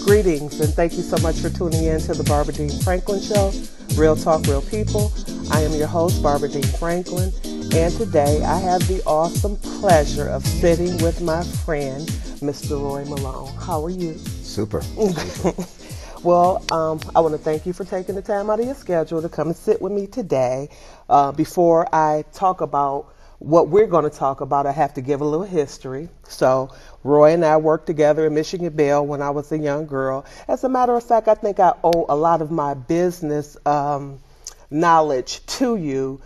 Greetings, and thank you so much for tuning in to the Barbara Dean Franklin Show, Real Talk, Real People. I am your host, Barbara Dean Franklin, and today I have the awesome pleasure of sitting with my friend, Mr. Roy Malone. How are you? Super. Well, I want to thank you for taking the time out of your schedule to come and sit with me today. Before I talk about what we're going to talk about, I have to give a little history. So Roy and I worked together in Michigan Bell when I was a young girl. As a matter of fact, I think I owe a lot of my business knowledge to you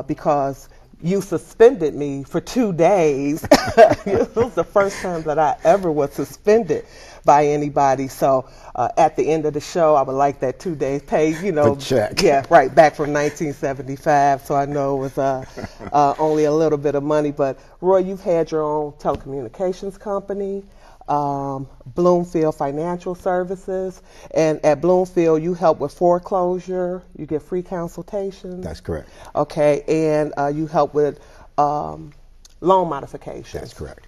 because you suspended me for 2 days. It was the first time that I ever was suspended by anybody. So at the end of the show, I would like that 2 days paid, you know. Good check. Yeah, right, back from 1975. So I know it was only a little bit of money. But Roy, you've had your own telecommunications company, Bloomfield Financial Services. And at Bloomfield, you help with foreclosure. You get free consultations. That's correct. Okay, and you help with loan modifications. That's correct.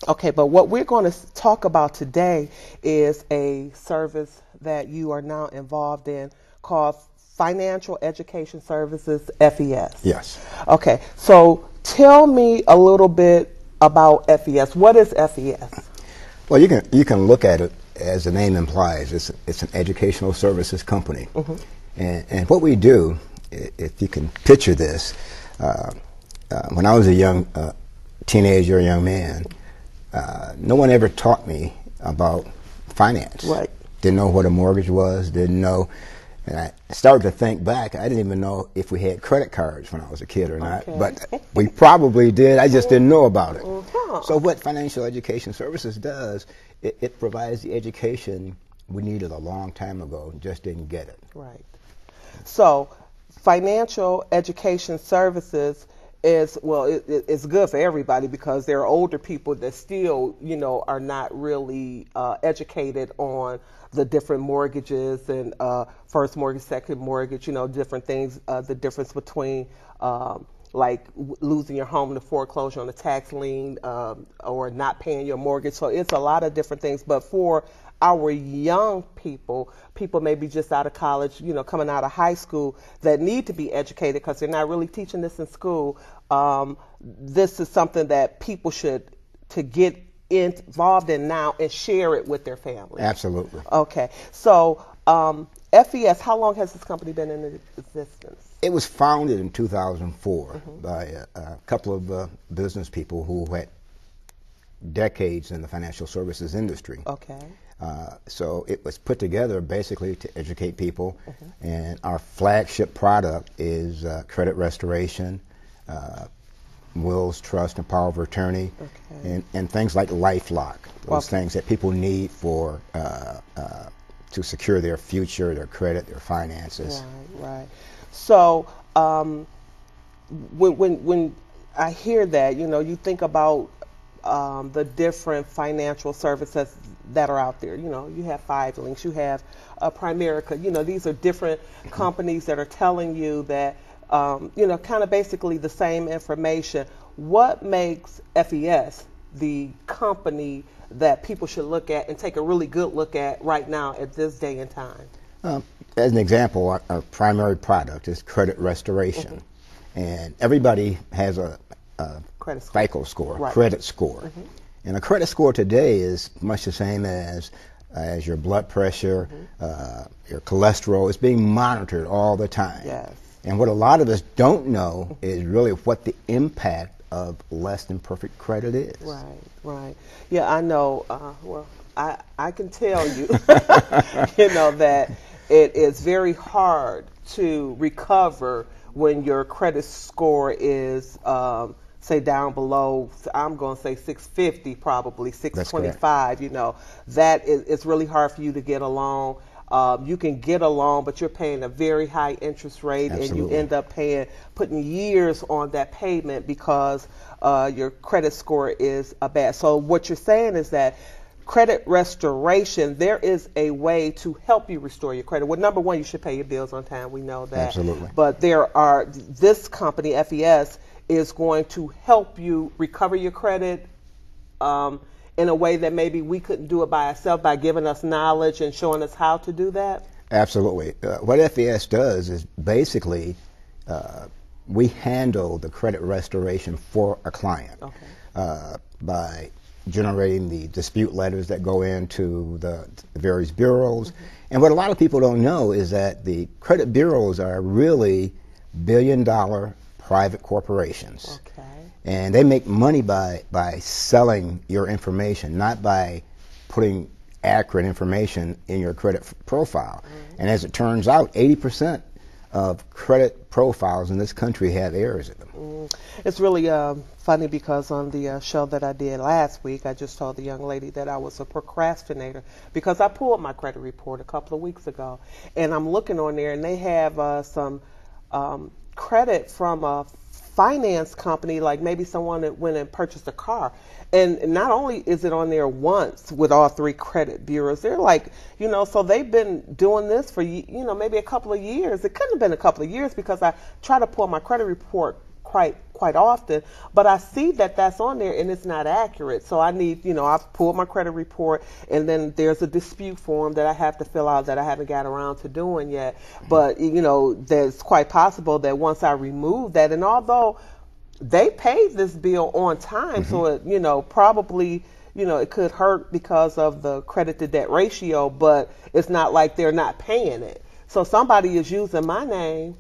Okay, but what we're going to talk about today is a service that you are now involved in called Financial Education Services, FES. Yes. Okay, so tell me a little bit about FES. What is FES? Well, you can look at it as the name implies. It's an educational services company. Mm-hmm. And what we do, if you can picture this, when I was a young teenager, a young man, no one ever taught me about finance. Right. Didn't know what a mortgage was, didn't know. And I started to think back, I didn't even know if we had credit cards when I was a kid or not. Okay. But we probably did, I just didn't know about it. Uh-huh. So what Financial Education Services does, it provides the education we needed a long time ago, just didn't get it. Right. So Financial Education Services is, well, it's good for everybody because there are older people that still, you know, are not really educated on the different mortgages and first mortgage, second mortgage, you know, different things, the difference between like losing your home to foreclosure on a tax lien or not paying your mortgage. So it's a lot of different things. But for our young people maybe just out of college, you know, coming out of high school that need to be educated because they're not really teaching this in school. This is something that people should to get involved in now and share it with their family. Absolutely. Okay. So FES, how long has this company been in existence? It was founded in 2004 Mm-hmm. by a couple of business people who had decades in the financial services industry. Okay. So it was put together basically to educate people, Mm-hmm. and our flagship product is credit restoration, wills, trust, and power of attorney, Okay. and things like LifeLock, those things that people need for to secure their future, their credit, their finances. Right. So when I hear that, you know, you think about the different financial services that are out there. You know, you have 5 Links, you have Primerica. You know, these are different companies that are telling you that, you know, kind of basically the same information. What makes FES the company that people should look at and take a really good look at right now at this day and time? As an example, our primary product is credit restoration. Mm-hmm. And everybody has a credit score. FICO score, Right. credit score. Mm-hmm. And a credit score today is much the same as your blood pressure, Mm-hmm. your cholesterol. It's being monitored all the time. Yes. And what a lot of us don't know is really what the impact of less than perfect credit is. Right. Yeah, I know. Well, I can tell you, you know, that it is very hard to recover when your credit score is, say, down below, I'm going to say 650, probably 625. You know, that it's really hard for you to get a loan. You can get a loan, but you're paying a very high interest rate. Absolutely. And you end up putting years on that payment because your credit score is bad. So what you're saying is that credit restoration, there is a way to help you restore your credit. Well, number one, you should pay your bills on time. We know that. Absolutely. But this company, FES, is going to help you recover your credit, and in a way that maybe we couldn't do it by ourselves by giving us knowledge and showing us how to do that? Absolutely. What FES does is basically we handle the credit restoration for a client by generating the dispute letters that go into the various bureaus. And what a lot of people don't know is that the credit bureaus are really billion-dollar private corporations. And they make money by selling your information, not by putting accurate information in your credit profile. And as it turns out, 80% of credit profiles in this country have errors in them. It's really funny because on the show that I did last week, I just told the young lady that I was a procrastinator because I pulled my credit report a couple of weeks ago, and I'm looking on there, and they have some credit from a finance company, like maybe someone that went and purchased a car. And not only is it on there once with all 3 credit bureaus, they're like, so they've been doing this for, maybe a couple of years. It couldn't have been a couple of years because I try to pull my credit report quite often, but I see that that's on there and it's not accurate. So I need, I've pulled my credit report, and then there's a dispute form that I have to fill out that I haven't got around to doing yet. But, there's quite possible that once I remove that, and although they paid this bill on time, so it, probably, it could hurt because of the credit to debt ratio, but it's not like they're not paying it. So somebody is using my name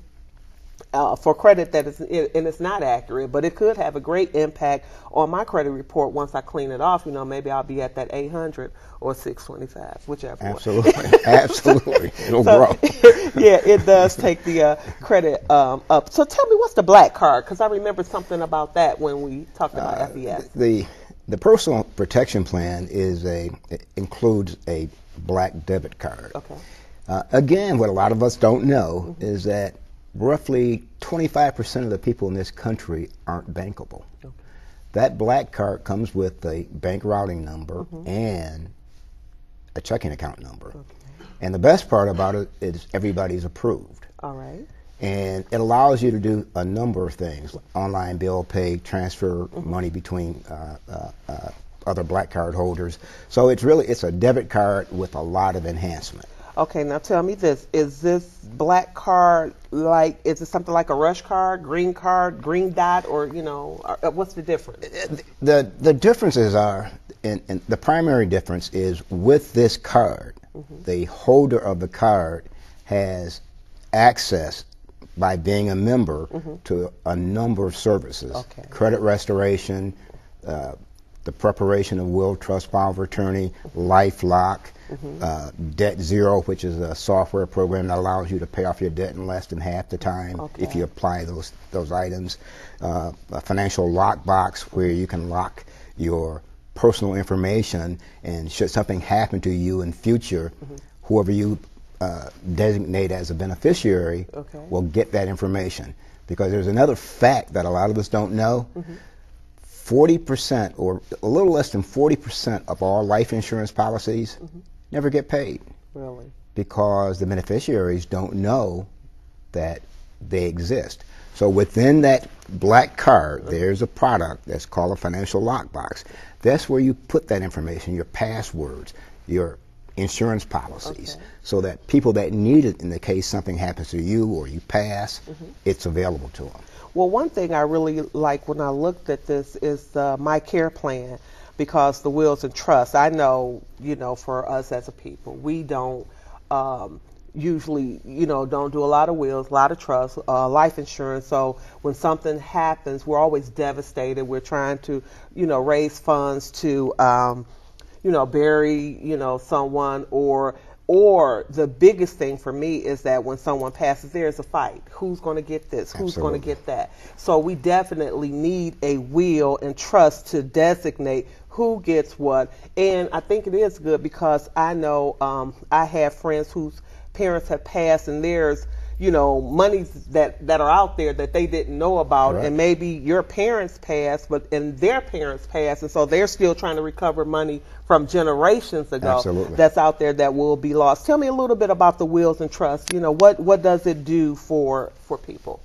for credit that is, and it's not accurate, but it could have a great impact on my credit report once I clean it off. Maybe I'll be at that 800 or 625, whichever Absolutely. one. Absolutely. It'll grow. Yeah, it does take the credit up. So tell me, what's the black card? Because I remember something about that when we talked about FES. The personal protection plan includes a black debit card. Again, what a lot of us don't know is that roughly 25% of the people in this country aren't bankable. That black card comes with a bank routing number and a checking account number. And the best part about it is everybody's approved. All right. And it allows you to do a number of things: online bill pay, transfer money between other black card holders. So it's a debit card with a lot of enhancement. Okay, now tell me this. Is this black card is it something like a rush card, green dot, or, what's the difference? The differences are, and the primary difference is with this card, the holder of the card has access by being a member to a number of services. Credit restoration, the preparation of will, trust, power of attorney, LifeLock, Debt Zero, which is a software program that allows you to pay off your debt in less than half the time if you apply those items. A financial lockbox, where you can lock your personal information, and should something happen to you in future, whoever you designate as a beneficiary will get that information. Because there's another fact that a lot of us don't know. 40% or a little less than 40% of all life insurance policies never get paid. Really? Because the beneficiaries don't know that they exist. So within that black card, there's a product that's called a financial lockbox. That's where you put that information, your passwords, your insurance policies, so that people that need it in the case something happens to you or you pass, it's available to them. Well, one thing I really like when I looked at this is the My Care plan, because the wills and trusts, I know, for us as a people, we don't usually, don't do a lot of wills, a lot of trusts, life insurance. So when something happens, we're always devastated. We're trying to, raise funds to, bury, someone, or the biggest thing for me is that when someone passes, there's a fight. Who's going to get this? Who's going to get that? So we definitely need a will and trust to designate who gets what. And I think it is good because I know I have friends whose parents have passed, and there's monies that are out there that they didn't know about. And maybe your parents passed, and their parents passed, and so they're still trying to recover money from generations ago that's out there that will be lost. Tell me a little bit about the wills and trusts. What does it do for people?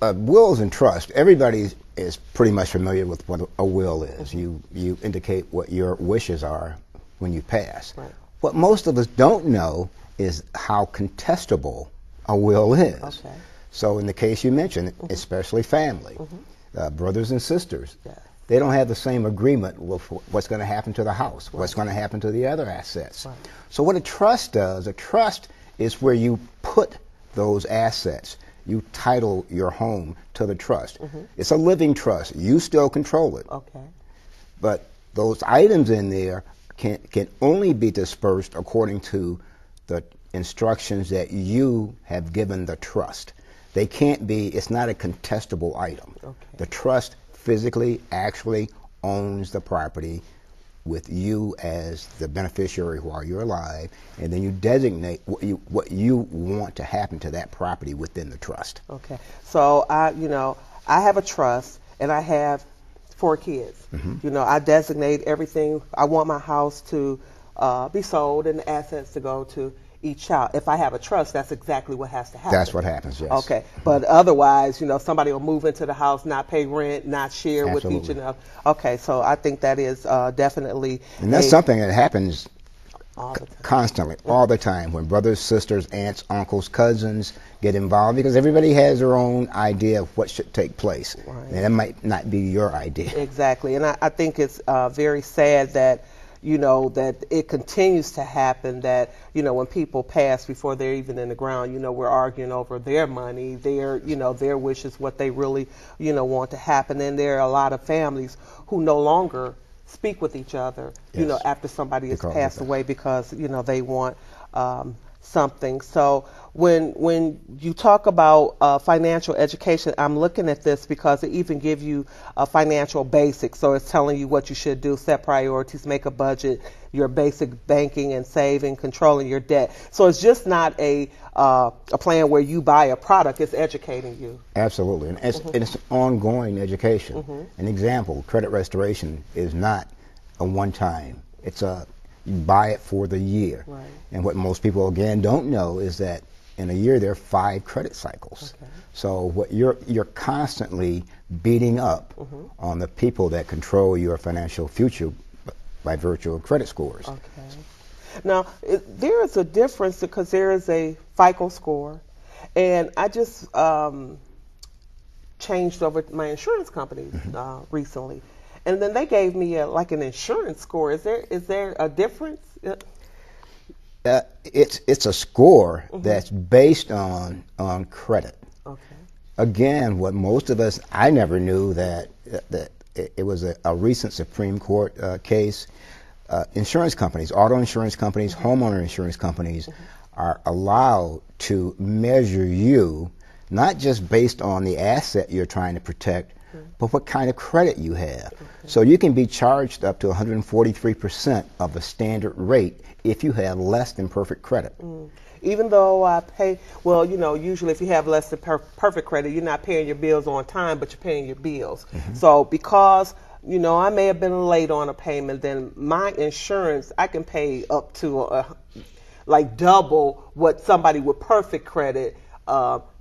Wills and trust, everybody's is pretty much familiar with what a will is. You indicate what your wishes are when you pass. Right. What most of us don't know is how contestable a will is. Okay. So in the case you mentioned, especially family, brothers and sisters, they don't have the same agreement with what's going to happen to the house, what's going to happen to the other assets. Right. So what a trust does, a trust is where you put those assets. You title your home to the trust. It's a living trust. You still control it. Okay. But those items in there can only be dispersed according to the instructions that you have given the trust. They can't be, it's not a contestable item. Okay. The trust physically, actually owns the property with you as the beneficiary while you're alive, and then you designate what you want to happen to that property within the trust. Okay. So I have a trust, and I have 4 kids. I designate everything. I want my house to be sold and the assets to go to each child. If I have a trust, that's exactly what has to happen. That's what happens, yes. Okay. But otherwise, somebody will move into the house, not pay rent, not share Absolutely. with each other. Okay. So I think that is definitely. And that's something that happens all the time. Constantly, all the time, when brothers, sisters, aunts, uncles, cousins get involved, because everybody has their own idea of what should take place. Right. And that might not be your idea. Exactly. And I think it's very sad that that it continues to happen, that, when people pass before they're even in the ground, we're arguing over their money, their wishes, what they really, want to happen. And there are a lot of families who no longer speak with each other, Yes. After somebody has Because passed of that. away, because, they want something. So when you talk about financial education, I'm looking at this because it even gives you a financial basics. So it's telling you what you should do, set priorities, make a budget, your basic banking and saving, controlling your debt. So it's just not a plan where you buy a product. It's educating you. Absolutely. And it's ongoing education. An example, credit restoration is not a one-time. You buy it for the year. Right. And what most people, again, don't know is that in a year there are 5 credit cycles. Okay. So what you're constantly beating up on the people that control your financial future by virtue of credit scores. Okay. Now, there is a difference because there is a FICO score, and I just changed over my insurance company recently. And then they gave me an insurance score. Is there a difference? It's a score that's based on credit. Okay. Again, what most of us, I never knew that it was a recent Supreme Court case. Insurance companies, auto insurance companies, homeowner insurance companies are allowed to measure you not just based on the asset you're trying to protect, but what kind of credit you have. Okay. So you can be charged up to 143% of the standard rate if you have less than perfect credit. Even though I pay, usually if you have less than perfect credit, you're not paying your bills on time, but you're paying your bills. So because, I may have been late on a payment, then my insurance, I can pay up to double what somebody with perfect credit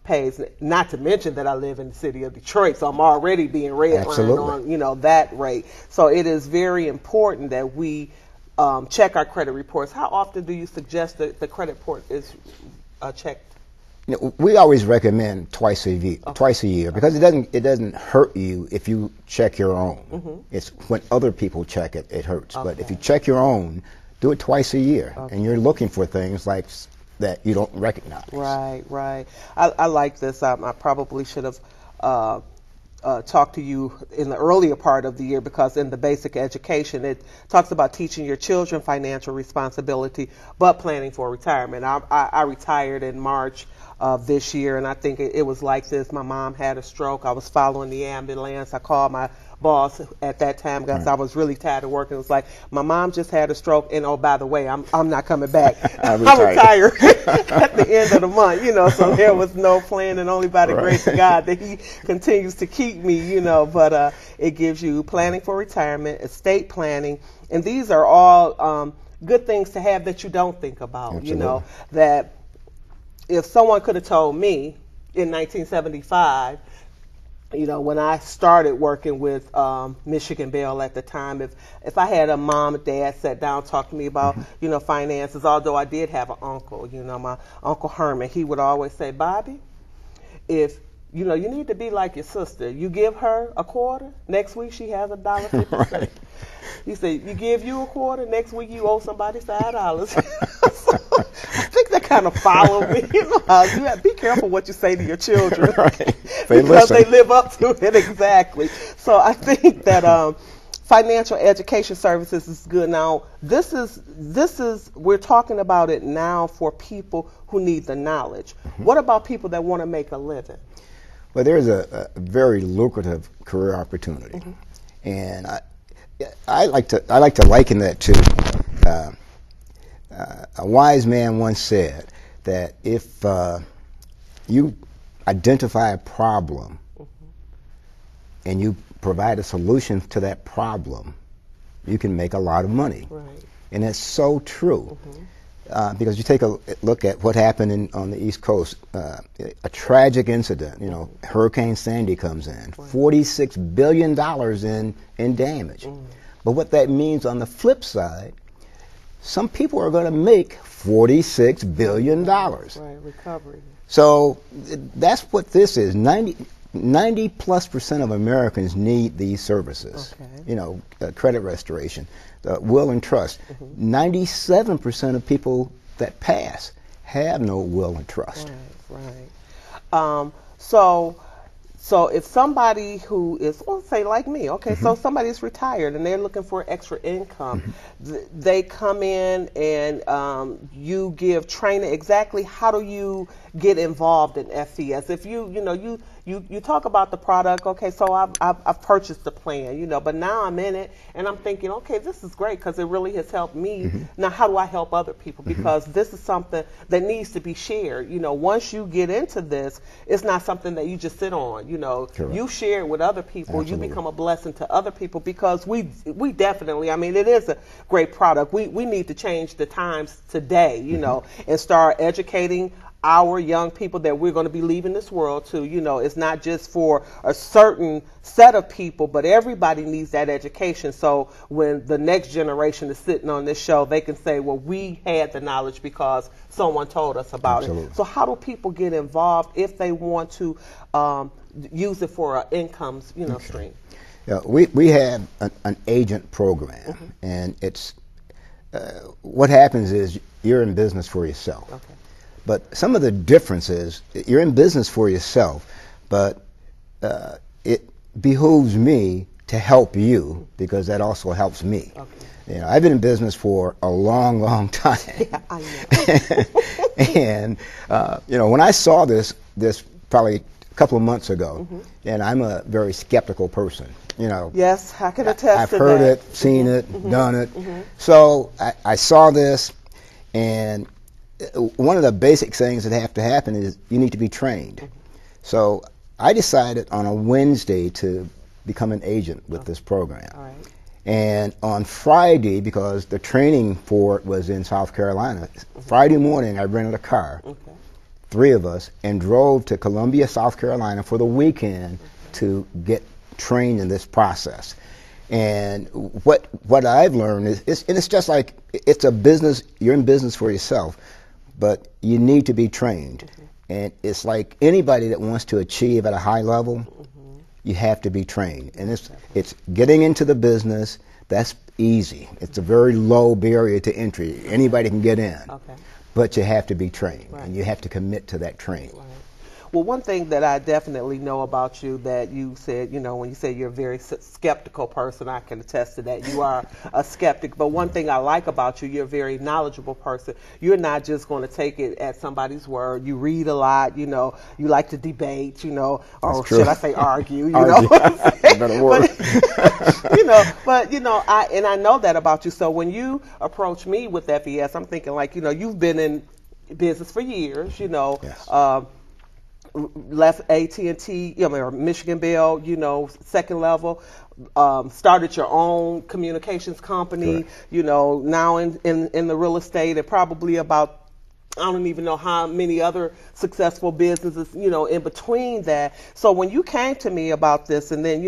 pays, not to mention that I live in the city of Detroit, so I'm already being redlined on, that rate. So it is very important that we check our credit reports. How often do you suggest that the credit report is checked? We always recommend twice a year, because it doesn't hurt you if you check your own. It's when other people check it, it hurts. Okay. But if you check your own, do it twice a year, and you're looking for things like that you don't recognize. Right. I like this. I probably should have talked to you in the earlier part of the year, because in the basic education it talks about teaching your children financial responsibility but planning for retirement. I retired in March of this year, and I think it was like this. My mom had a stroke. I was following the ambulance. I called my boss at that time because I was really tired of working. It was like, my mom just had a stroke, and oh, by the way, I'm not coming back. I'm retired at the end of the month, so there was no plan, and only by the grace of God that he continues to keep me, but it gives you planning for retirement, estate planning, and these are all good things to have that you don't think about. Absolutely. That if someone could have told me in 1975 you know, when I started working with Michigan Bell at the time, if I had a mom and dad sat down talk to me about, you know, finances, although I did have an uncle, you know, my Uncle Herman, he would always say, Bobby, if you know, you need to be like your sister. You give her a quarter, next week she has $1.50. Right. He said, you give you a quarter, next week you owe somebody $5. So I think that kind of followed me. You know, you have to be careful what you say to your children. Right. Because they live up to it exactly. So I think that financial education services is good. Now, this is we're talking about it now for people who need the knowledge. What about people that want to make a living? Well, there's a very lucrative career opportunity, and I like to liken that to a wise man once said that if you identify a problem and you provide a solution to that problem, you can make a lot of money. Right. And that's so true. Because you take a look at what happened on the East Coast, a tragic incident, you know, Hurricane Sandy comes in, $46 billion in damage. But what that means on the flip side, some people are going to make $46 billion. Right, recovery. So that's what this is. 90+% of Americans need these services. Okay. You know, credit restoration, will and trust. 97% of people that pass have no will and trust. Right. So if somebody who is, well, say like me, okay, so somebody's retired and they're looking for extra income, they come in and you give training. Exactly how do you get involved in FES? If you talk about the product, okay, so I've purchased the plan, you know, but now I'm in it and I'm thinking, okay, this is great because it really has helped me. Now, how do I help other people? Because this is something that needs to be shared. You know, once you get into this, it's not something that you just sit on. You know, Correct. You share it with other people. Absolutely. You become a blessing to other people because we definitely, I mean, it is a great product. We need to change the times today, you know, and start educating our young people that we're going to be leaving this world to. You know, it's not just for a certain set of people, but everybody needs that education. So when the next generation is sitting on this show, they can say, well, we had the knowledge because someone told us about Absolutely. it. So how do people get involved if they want to use it for an income, you know, stream? Yeah, we have an agent program, and it's what happens is you're in business for yourself. Okay. But some of the difference is you're in business for yourself, but it behooves me to help you because that also helps me. Okay. You know, I've been in business for a long, long time. Yeah, I know. And you know, when I saw this probably a couple of months ago, and I'm a very skeptical person. You know. Yes, I can attest to that. I've heard it, seen it, done it. So I saw this, and one of the basic things that have to happen is you need to be trained. So I decided on a Wednesday to become an agent with this program. All right. And on Friday, because the training for it was in South Carolina, Friday morning I rented a car, 3 of us, and drove to Columbia, South Carolina for the weekend to get trained in this process. And what I've learned is, and it's just like, it's a business, you're in business for yourself, but you need to be trained. And it's like anybody that wants to achieve at a high level, you have to be trained. And it's getting into the business, that's easy. It's a very low barrier to entry. Anybody can get in. Okay. But you have to be trained, Right. and you have to commit to that training. Right. Well, one thing that I definitely know about you that you said, you know, when you say you're a very skeptical person, I can attest to that. You are a skeptic. But one thing I like about you, you're a very knowledgeable person. You're not just going to take it at somebody's word. You read a lot, you know. You like to debate, you know, or should I say argue, you know. Better word. But, you know, I know that about you. So when you approach me with FES, I'm thinking like, you know, you've been in business for years, you know. Yes. Left AT&T, or Michigan Bell, you know, second level, started your own communications company, Correct. you know, now in the real estate, and probably about I don't even know how many other successful businesses, in between that. So when you came to me about this, and then,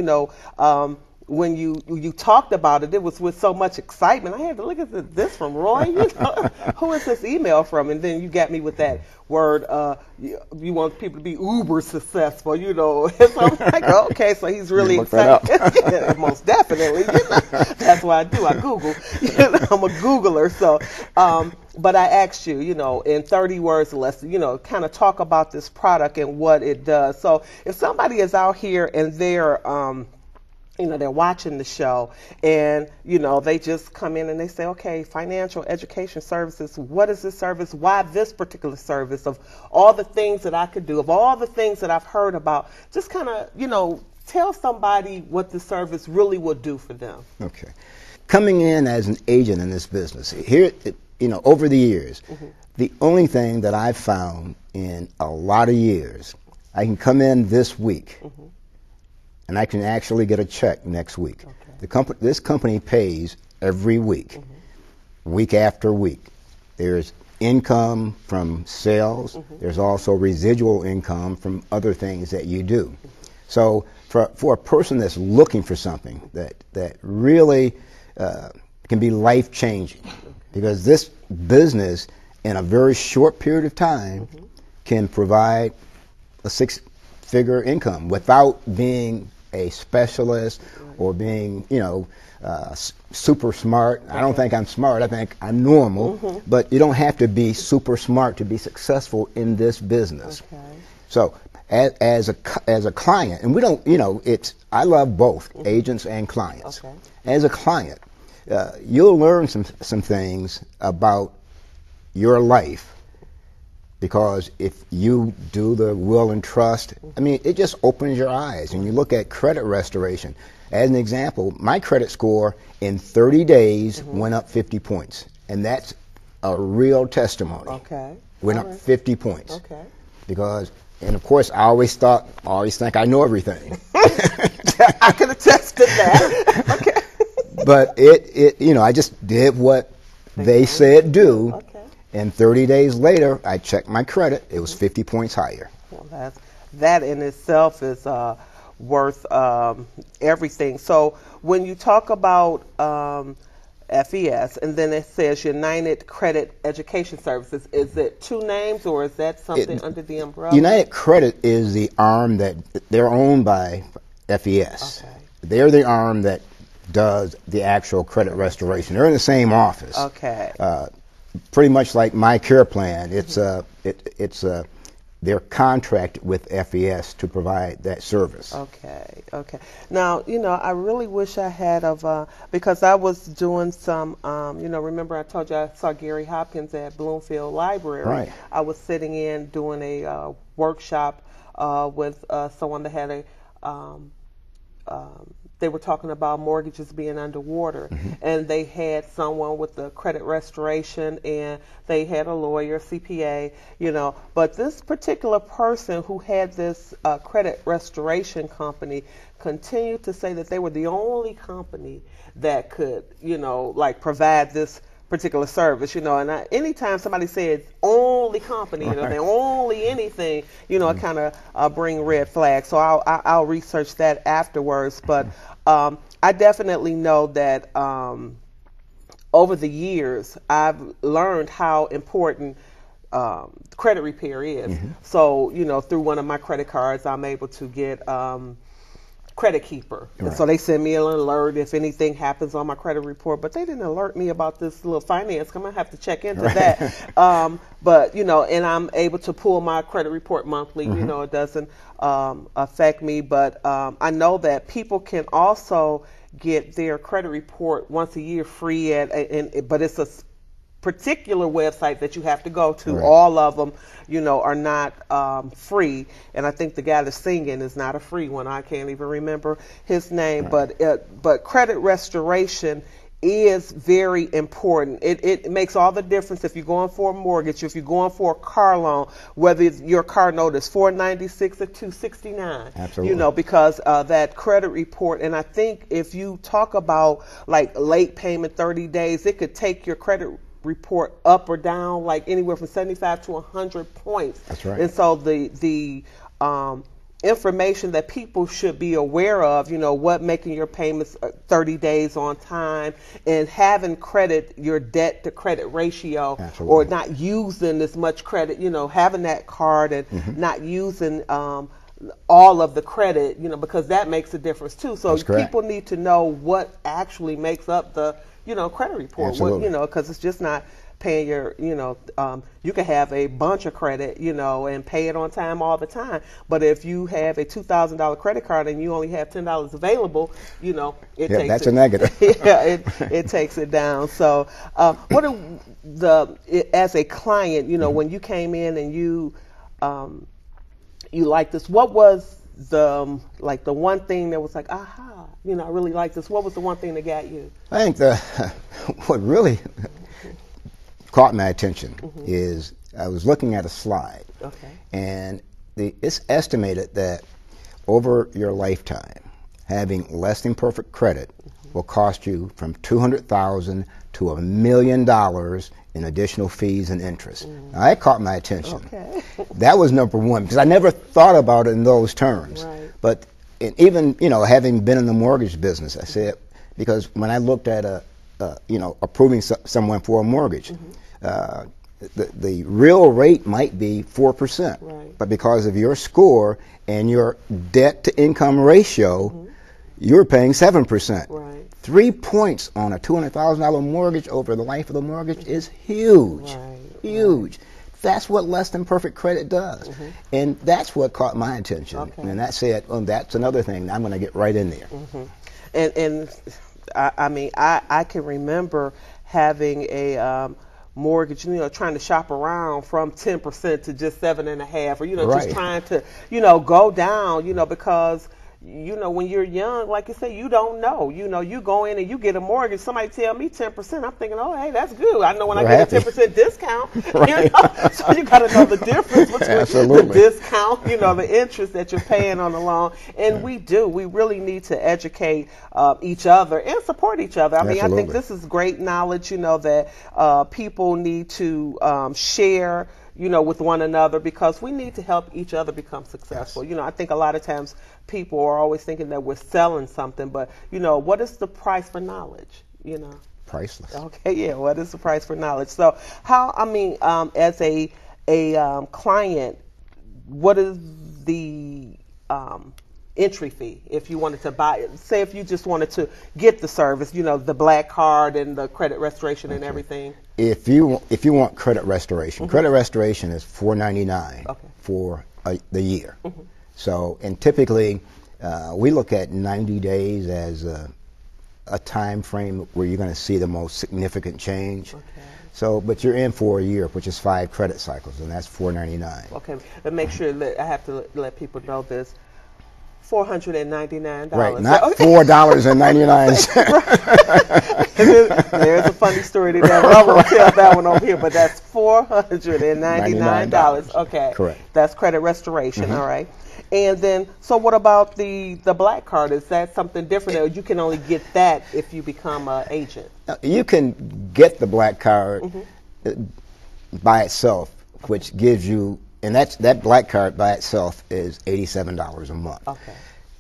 when you talked about it, it was with so much excitement. I had to look at this from Roy. Who is this email from? And then you got me with that word. You want people to be uber successful, And so I'm like, okay, so he's really excited. Yeah, most definitely. That's what I do. I Google. I'm a Googler. So, but I asked you, in 30 words or less, kind of talk about this product and what it does. So if somebody is out here and they're they're watching the show and, they just come in and they say, okay, financial education services, what is this service? Why this particular service? Of all the things that I could do, of all the things that I've heard about, just kind of, tell somebody what the service really will do for them. Okay. Coming in as an agent in this business, here, over the years, the only thing that I've found in a lot of years, I can come in this week, and I can actually get a check next week. Okay. This company pays every week, week after week. There's income from sales. There's also residual income from other things that you do. So for a person that's looking for something that really can be life-changing, because this business in a very short period of time can provide a six-figure income without being a specialist or being, super smart. I don't think I'm smart. I think I'm normal. But you don't have to be super smart to be successful in this business. Okay. So as a client, and we don't, I love both agents and clients. Okay. As a client, you'll learn some things about your life. Because if you do the will and trust, it just opens your eyes. And you look at credit restoration. As an example, my credit score in 30 days went up 50 points. And that's a real testimony. Okay. Went up 50 points. Okay. Because, and of course, I always think I know everything. I can attest to that. Okay. But I just did what they said do. Okay. And 30 days later, I checked my credit. It was 50 points higher. Well, that in itself is worth everything. So when you talk about FES, and then it says United Credit Education Services, is it two names or is that something under the umbrella? United Credit is the arm that they're owned by FES. Okay. They're the arm that does the actual credit restoration. They're in the same office. Okay. Pretty much like my care plan, they're contracted with FES to provide that service. Okay, okay. Now, I really wish I had because I was doing some, remember I told you I saw Gary Hopkins at Bloomfield Library. Right. I was sitting in doing a workshop with someone that had they were talking about mortgages being underwater, and they had someone with the credit restoration, and they had a lawyer, CPA, but this particular person who had this credit restoration company continued to say that they were the only company that could, provide this particular service, and anytime somebody says only company, they only anything, I kind of bring red flags. So I'll research that afterwards. But I definitely know that over the years I've learned how important credit repair is. So through one of my credit cards, I'm able to get Credit Keeper. Right. So they send me an alert if anything happens on my credit report, but they didn't alert me about this little finance. I'm going to have to check into that. But, and I'm able to pull my credit report monthly. It doesn't affect me, but I know that people can also get their credit report once a year free but it's a particular website that you have to go to. Right. All of them, are not free. And I think the guy that's singing is not a free one. I can't even remember his name. Right. But credit restoration is very important. It makes all the difference if you're going for a mortgage, if you're going for a car loan, whether your car note is $496 or $269. Absolutely. Because that credit report, and I think if you talk about like late payment 30 days, it could take your credit report up or down, like anywhere from 75 to 100 points. That's right. And so the information that people should be aware of, what making your payments 30 days on time, and having credit, your debt to credit ratio, Absolutely. or not using as much credit, having that card and not using all of the credit, because that makes a difference too. So people need to know what actually makes up the, credit report. Absolutely. Because it's just not paying your, you can have a bunch of credit, and pay it on time all the time. But if you have a $2,000 credit card and you only have $10 available, it takes that's a negative. it takes it down. So, what are as a client, when you came in and you like this, what was the one thing that was like, aha, I really like this? What was the one thing that got you? I think what really caught my attention is I was looking at a slide, and it's estimated that over your lifetime, having less than perfect credit will cost you from $200,000 to $1 million in additional fees and interest. Now, that caught my attention. That was number one, because I never thought about it in those terms. Right. But even, having been in the mortgage business, I said, because when I looked at approving someone for a mortgage, the real rate might be 4%, right. but because of your score and your debt to income ratio, you're paying 7%. Right. 3 points on a $200,000 mortgage over the life of the mortgage is huge. Right. Huge. That's what less than perfect credit does. And that's what caught my attention. And that said, that's another thing. I'm going to get right in there. And I mean, I can remember having a mortgage, trying to shop around from 10% to just 7.5%, or, Right. just trying to, go down, because when you're young, like you say, you don't know. You go in and you get a mortgage. Somebody tell me 10%. I'm thinking, oh, hey, that's good. I know when I get a 10% discount. Right. So you got to know the difference between Absolutely. the discount, the interest that you're paying on the loan. And we do. We really need to educate each other and support each other. I mean, I think this is great knowledge, that people need to share, with one another, because we need to help each other become successful. I think a lot of times people are always thinking that we're selling something, but, what is the price for knowledge, Priceless. Okay, yeah, what is the price for knowledge? So as a client, what is the entry fee if you wanted to buy it? Say if you just wanted to get the service, the black card and the credit restoration and everything. If you want credit restoration, credit restoration is $4.99 for the year. So, and typically we look at 90 days as a time frame where you're going to see the most significant change. So, but you're in for a year, which is 5 credit cycles, and that's $4.99. Okay, but make sure that I have to let people know this. $499. Right, not $4.99. There's a funny story to that. I won't tell that one over here, but that's $499. Okay, correct. That's credit restoration. All right. And then, so what about the black card? Is that something different, or you can only get that if you become an agent? You can get the black card by itself, which gives you. And that black card by itself is $87 a month.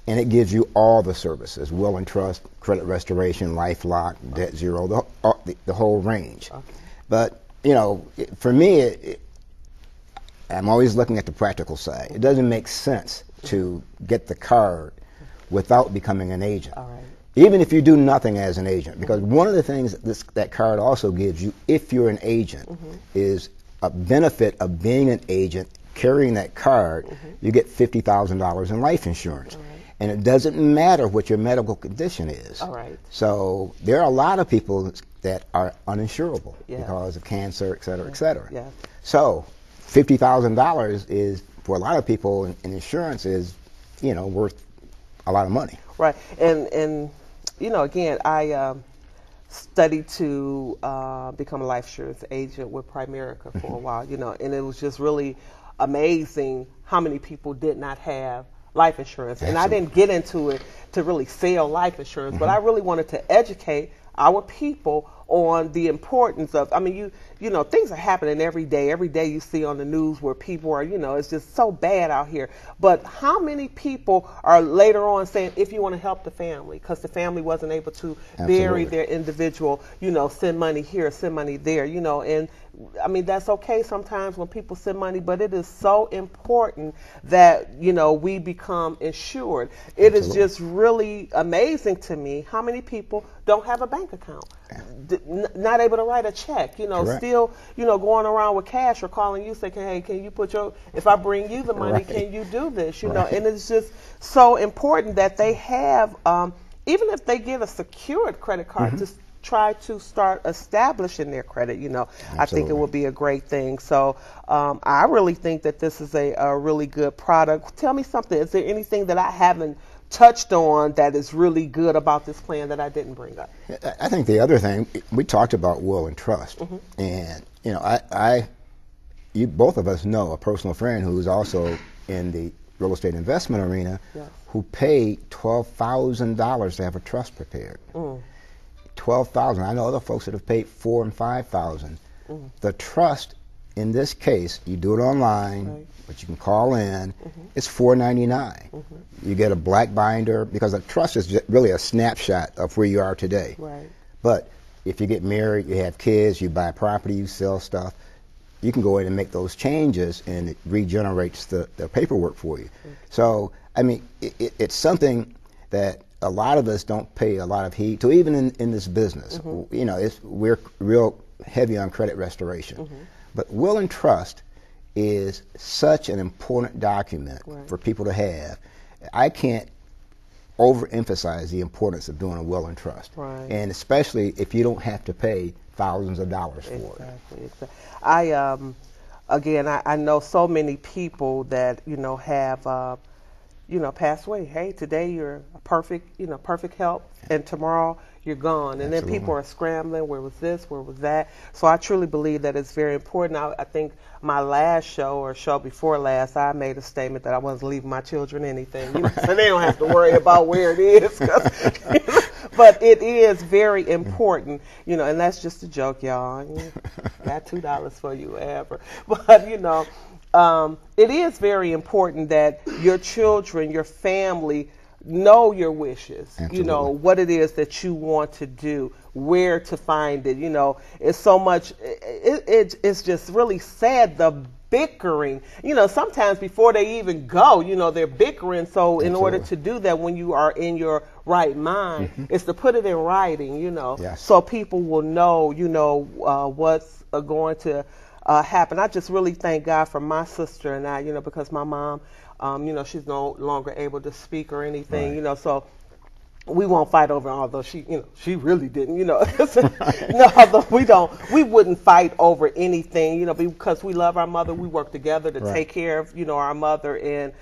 And it gives you all the services: will and trust, credit restoration, life lock, debt zero, the whole range. But, for me, I'm always looking at the practical side. It doesn't make sense to get the card without becoming an agent. Even if you do nothing as an agent, because one of the things that card also gives you, if you're an agent, is a benefit of being an agent. Carrying that card, you get $50,000 in life insurance. And it doesn't matter what your medical condition is. So there are a lot of people that are uninsurable because of cancer, et cetera, et cetera. So $50,000 is, for a lot of people, in insurance is, worth a lot of money. Right. And again, I studied to become a life insurance agent with Primerica for a while, and it was just really amazing how many people did not have life insurance. And I didn't get into it to really sell life insurance, but I really wanted to educate our people on the importance of, I mean, you know, things are happening every day. Every day you see on the news where people are, you know, it's just so bad out here. But how many people are later on saying, if you want to help the family, because the family wasn't able to bury their individual, you know, send money here, send money there, you know, and I mean, that's okay sometimes when people send money, but it is so important that, you know, we become insured. It is just really amazing to me how many people don't have a bank account, not able to write a check, you know, still, you know, going around with cash or calling you saying, hey, can you put your, if I bring you the money, can you do this, you know, and it's just so important that they have, even if they get a secured credit card, to try to start establishing their credit, you know. I think it would be a great thing. So I really think that this is a really good product. Tell me something. Is there anything that I haven't touched on that is really good about this plan that I didn't bring up? I think the other thing, we talked about will and trust. And, you know, you both of us know a personal friend who's also in the real estate investment arena who paid $12,000 to have a trust prepared. $12,000. I know other folks that have paid $4,000 and $5,000. The trust, in this case, you do it online, but you can call in. It's $4.99. You get a black binder because a trust is really a snapshot of where you are today. But if you get married, you have kids, you buy property, you sell stuff, you can go in and make those changes, and it regenerates the paperwork for you. So, I mean, it's something that a lot of us don't pay a lot of heed to, even in this business. You know, we're real heavy on credit restoration. But will and trust is such an important document for people to have. I can't overemphasize the importance of doing a will and trust. And especially if you don't have to pay thousands of dollars for it. Again, I know so many people that, you know, have you know, pass away. Hey, today you're perfect, you know, perfect health, and tomorrow you're gone. And then people are scrambling, where was this, where was that? So I truly believe that it's very important. I think my last show, or show before last, I made a statement that I wasn't leaving my children anything, you know, so they don't have to worry about where it is. But it is very important, you know, and that's just a joke, y'all. Got $2 for you ever. But, you know, it is very important that your children, your family, know your wishes. You know, what it is that you want to do, where to find it. You know, it's so much, it's just really sad, the bickering. You know, sometimes before they even go, you know, they're bickering. So in order to do that, when you are in your right mind, is to put it in writing, you know, so people will know, you know, what's going to happen. I just really thank God for my sister and I, you know, because my mom, you know, she's no longer able to speak or anything, you know, so we won't fight over, although she, you know, she really didn't, you know. No, although we wouldn't fight over anything, you know, because we love our mother. We work together to take care of, you know, our mother. And,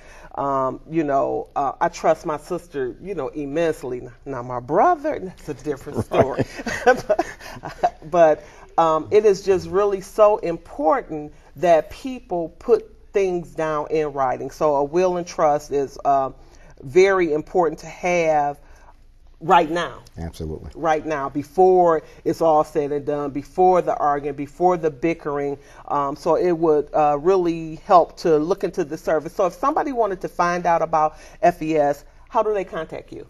you know, I trust my sister, you know, immensely. Now, my brother, that's a different story. But it is just really so important that people put things down in writing. So a will and trust is very important to have right now. Absolutely. Right now, before it's all said and done, before the arguing, before the bickering. So it would really help to look into the service. So if somebody wanted to find out about FES, how do they contact you?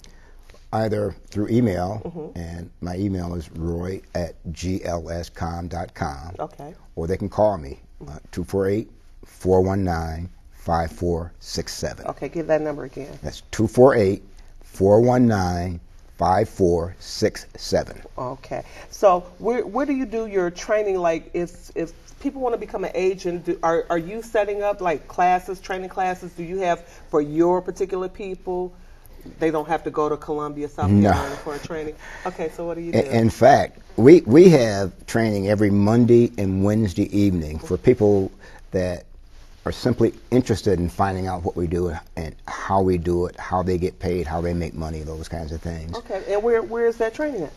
Either through email, and my email is roy@glscom.com. Okay. Or they can call me, 248-419-5467. Okay, give that number again. That's 248-419-5467. Okay. So where do you do your training? Like if people want to become an agent, are you setting up like classes, training classes? Do you have for your particular people? They don't have to go to Columbia, South Carolina for a training? Okay, so what do you do? In fact, we have training every Monday and Wednesday evening for people that are simply interested in finding out what we do and how we do it, how they get paid, how they make money, those kinds of things. Okay, and where is that training at?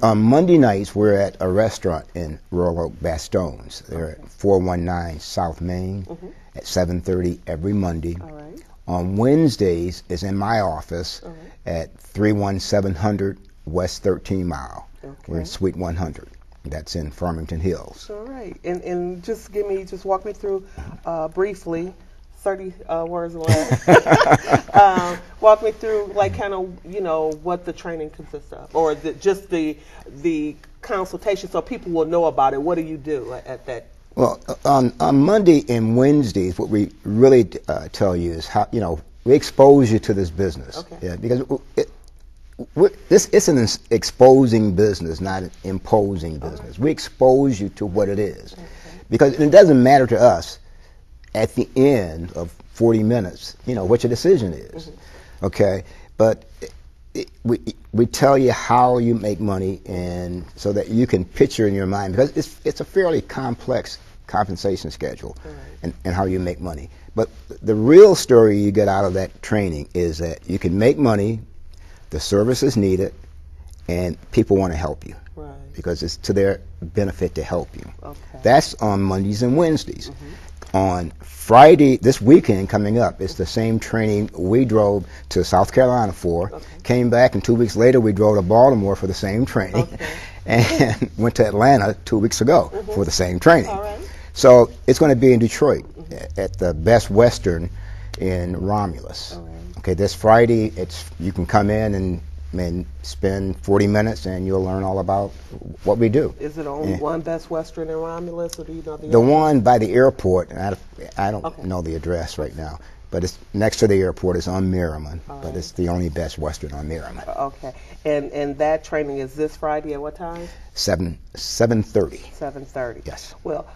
On Monday nights, we're at a restaurant in Royal Oak, Bastones. They're at 419 South Main at 7:30 every Monday. All right. On Wednesdays is in my office at 31700 West 13 Mile. We're in Suite 100. That's in Farmington Hills. All right. And just walk me through briefly, 30 words or less. Walk me through, like, kind of, what the training consists of, or just the consultation, so people will know about it. What do you do at that? Well, on Monday and Wednesdays, what we really tell you is how, we expose you to this business. Okay. Yeah, because it's an exposing business, not an imposing business. Right. We expose you to what it is. Okay. Because it doesn't matter to us at the end of 40 minutes, what your decision is. Mm-hmm. Okay? But we tell you how you make money, and so that you can picture in your mind, because it's a fairly complex compensation schedule. Right. and how you make money. But the real story you get out of that training is that you can make money, the service is needed, and people want to help you. Right. Because it's to their benefit to help you. Okay. That's on Mondays and Wednesdays. Mm-hmm. On Friday, this weekend coming up, it's the same training we drove to South Carolina for, okay. Came back, and 2 weeks later we drove to Baltimore for the same training, okay. And went to Atlanta 2 weeks ago, mm-hmm. for the same training. All right. So it's going to be in Detroit, mm-hmm. at the Best Western in Romulus. All right. Okay, this Friday, you can come in and spend 40 minutes, and you'll learn all about what we do. Is it only one Best Western in Romulus, or do you know the other? One by the airport, and I don't okay. know the address right now, but it's next to the airport. It's on Merriman, right. But it's the only Best Western on Merriman. Okay, and that training is this Friday at what time? 7:30. 7:30. Yes. Well,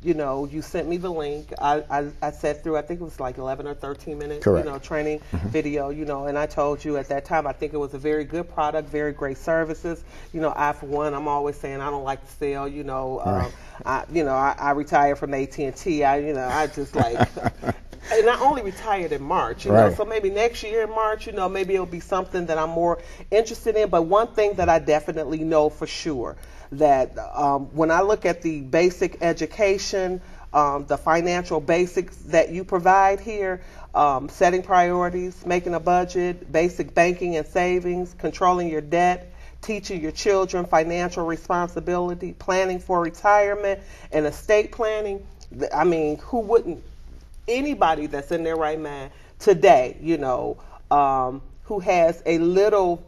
you sent me the link. I sat through, I think it was like 11 or 13 minutes, correct. Training mm-hmm. video, and I told you at that time, I think it was a very good product, very great services. I, for one, I'm always saying I don't like to sell, right. I retired from AT&T. I just like, and I only retired in March, right. So maybe next year in March, maybe it'll be something that I'm more interested in. But one thing that I definitely know for sure, that when I look at the basic education, the financial basics that you provide here, setting priorities, making a budget, basic banking and savings, controlling your debt, teaching your children financial responsibility, planning for retirement, and estate planning. I mean, who wouldn't? Anybody that's in their right mind today, who has a little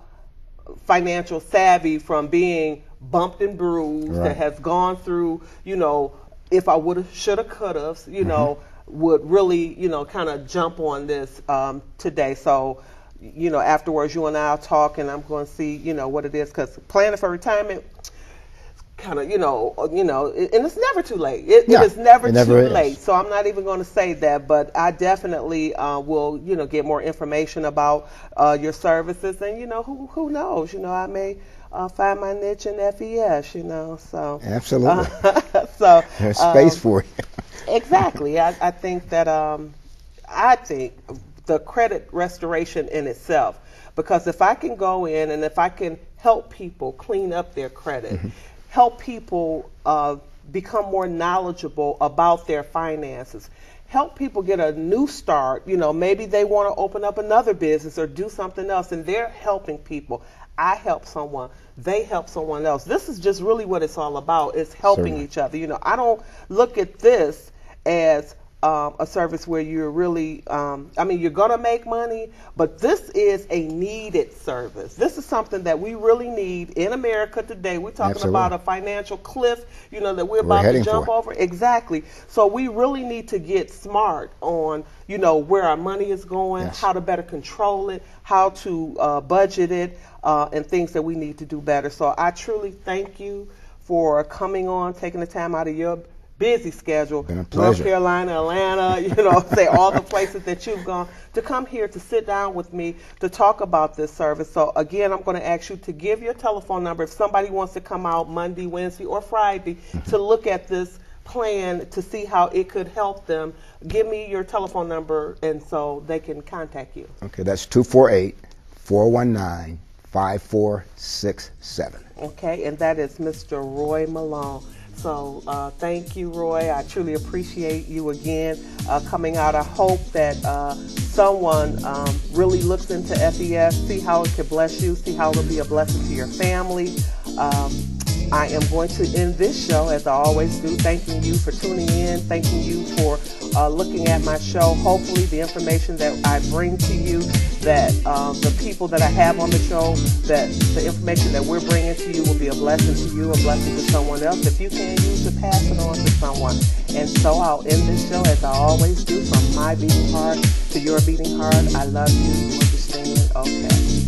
financial savvy from being bumped and bruised, right. That has gone through, if I woulda, shoulda, coulda, mm-hmm. Would really, kind of jump on this today. So, afterwards you and I'll talk, and I'm going to see, what it is, because planning for retirement, kind of, and it's never too late. It is never too late. So I'm not even going to say that, but I definitely will, get more information about your services, and who knows, I may find my niche in FES, so. Absolutely. So there's space for you. Exactly. I think that the credit restoration in itself, because if I can go in and if I can help people clean up their credit, mm-hmm. help people become more knowledgeable about their finances, help people get a new start, maybe they want to open up another business or do something else, and they're helping people. I help someone, they help someone else. This is just really what it's all about, is helping Certainly. Each other. I don't look at this as a service where you're really, you're going to make money, but this is a needed service. This is something that we really need in America today. We're talking Absolutely. About a financial cliff, that we're about to jump over. Exactly. So we really need to get smart on, where our money is going, yes. how to better control it, how to budget it, and things that we need to do better. So I truly thank you for coming on, taking the time out of your busy schedule, North Carolina, Atlanta, say all the places that you've gone, to come here to sit down with me to talk about this service. So again, I'm going to ask you to give your telephone number if somebody wants to come out Monday, Wednesday, or Friday to look at this plan to see how it could help them. Give me your telephone number, and so they can contact you. Okay, that's 248-419-5467. Okay, and that is Mr. Roy Malone. So thank you, Roy. I truly appreciate you again coming out. I hope that someone really looks into FES, see how it can bless you, see how it'll be a blessing to your family. I am going to end this show, as I always do, thanking you for tuning in, thanking you for looking at my show. Hopefully the information that I bring to you, that the people that I have on the show, that the information that we're bringing to you will be a blessing to you, a blessing to someone else. If you can't use it, pass it on to someone. And so I'll end this show, as I always do, from my beating heart to your beating heart. I love you. You understand? Okay.